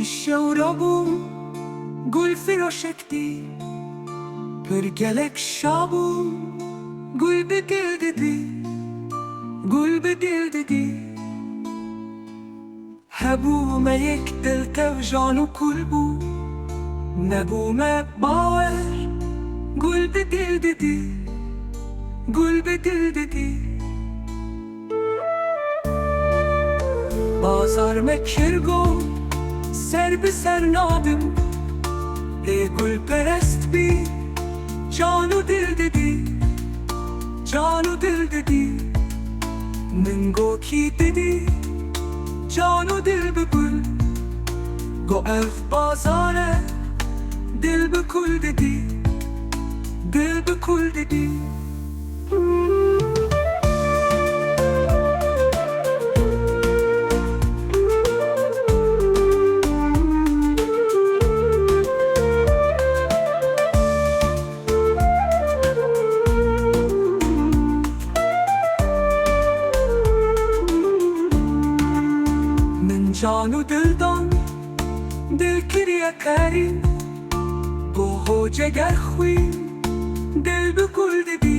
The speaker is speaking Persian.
شورابم گل فراشکتی پر گلک شابم گل به دل ددی گل به دل ددی هبوم یک دل تو جان و کل بو نبوم باور گل به دل ددی گل به دل ددی بازار مکرگو سر به سر نادم ای گل پرست بی جان و دل ددی جان و دل ددی من گو کی ددی جان و دل به گل گو اف بازاره دل به کل ددی دل به کل ددی جان و دل دان دل کریا کاری بو هو جگر خوی دل به گل ددی